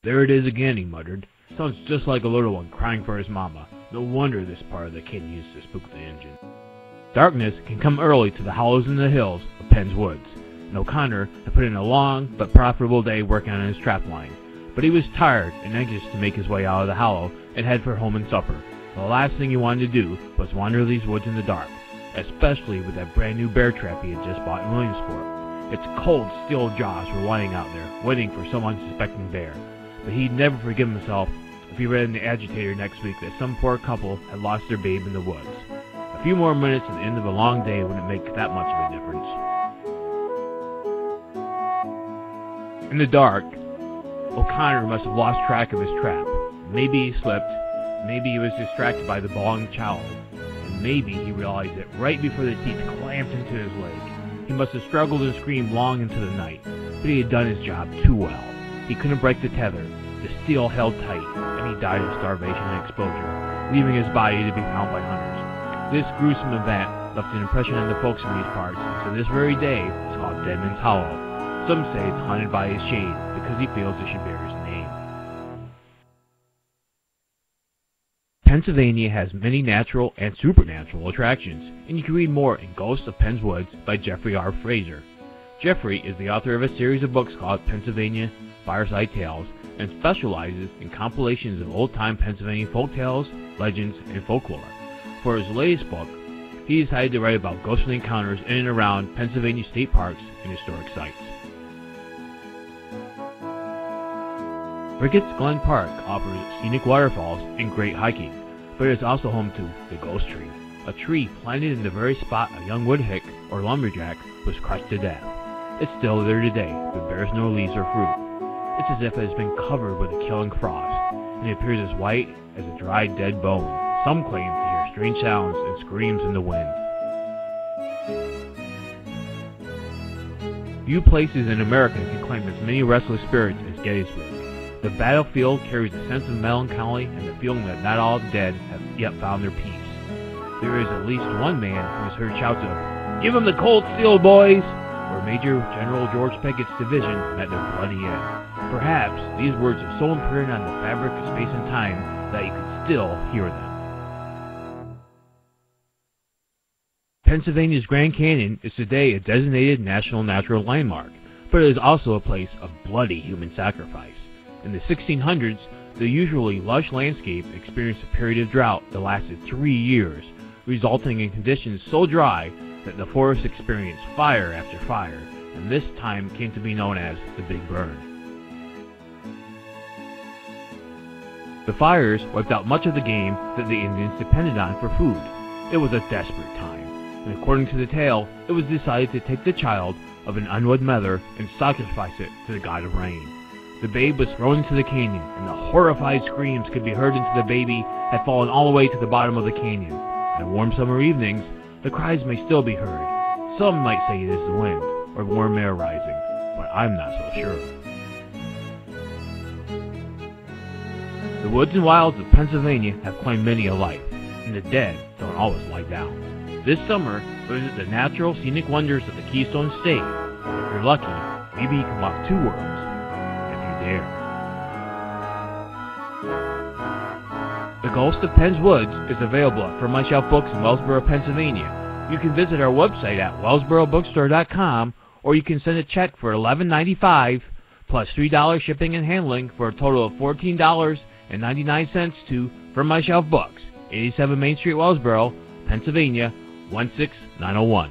"There it is again," he muttered. "Sounds just like a little one crying for his mama. No wonder this part of the kid used to spook the engine." Darkness can come early to the hollows in the hills of Penn's Woods, and O'Connor had put in a long but profitable day working on his trap line. But he was tired and anxious to make his way out of the hollow and head for home and supper. The last thing he wanted to do was wander these woods in the dark, especially with that brand new bear trap he had just bought in Williamsport. Its cold steel jaws were lying out there, waiting for some unsuspecting bear. But he'd never forgive himself if he read in the Agitator next week that some poor couple had lost their babe in the woods. A few more minutes at the end of a long day wouldn't make that much of a difference. In the dark, O'Connor must have lost track of his trap. Maybe he slipped, maybe he was distracted by the bawling child, and maybe he realized it right before the teeth clamped into his leg. He must have struggled and screamed long into the night, but he had done his job too well. He couldn't break the tether, the steel held tight, and he died of starvation and exposure, leaving his body to be found by hunters. This gruesome event left an impression on the folks in these parts, and to this very day it's called Dead Man's Hollow. Some say it's haunted by his shade because he feels it should bear his name. Pennsylvania has many natural and supernatural attractions, and you can read more in Ghosts of Penn's Woods by Jeffrey R. Fraser. Jeffrey is the author of a series of books called Pennsylvania Fireside Tales and specializes in compilations of old-time Pennsylvania folk tales, legends, and folklore. For his latest book, he decided to write about ghostly encounters in and around Pennsylvania state parks and historic sites. Brigit's Glen Park offers scenic waterfalls and great hiking, but it is also home to the Ghost Tree, a tree planted in the very spot a young woodhick or lumberjack was crushed to death. It's still there today, but bears no leaves or fruit. It's as if it has been covered with a killing frost, and it appears as white as a dried dead bone. Some claim to hear strange sounds and screams in the wind. Few places in America can claim as many restless spirits as Gettysburg. The battlefield carries a sense of melancholy and the feeling that not all the dead have yet found their peace. There is at least one man who has heard shouts of, "Give 'em the cold steel, boys!" where Major General George Pickett's division met their bloody end. Perhaps these words are so imprinted on the fabric of space and time that you can still hear them. Pennsylvania's Grand Canyon is today a designated National Natural Landmark, but it is also a place of bloody human sacrifice. In the 1600s, the usually lush landscape experienced a period of drought that lasted 3 years, resulting in conditions so dry that the forest experienced fire after fire, and this time came to be known as the Big Burn. The fires wiped out much of the game that the Indians depended on for food. It was a desperate time, and according to the tale, it was decided to take the child of an unwed mother and sacrifice it to the god of rain. The babe was thrown into the canyon, and the horrified screams could be heard until the baby had fallen all the way to the bottom of the canyon. On warm summer evenings, the cries may still be heard. Some might say it is the wind, or warm air rising, but I'm not so sure. The woods and wilds of Pennsylvania have claimed many a life, and the dead don't always lie down. This summer, visit the natural scenic wonders of the Keystone State. If you're lucky, maybe you can walk 2 worms, if you dare. The Ghost of Penn's Woods is available at From My Shelf Books in Wellsboro, Pennsylvania. You can visit our website at wellsborobookstore.com, or you can send a check for $11.95 plus $3 shipping and handling for a total of $14.99 to From My Shelf Books, 87 Main Street, Wellsboro, Pennsylvania, 16901.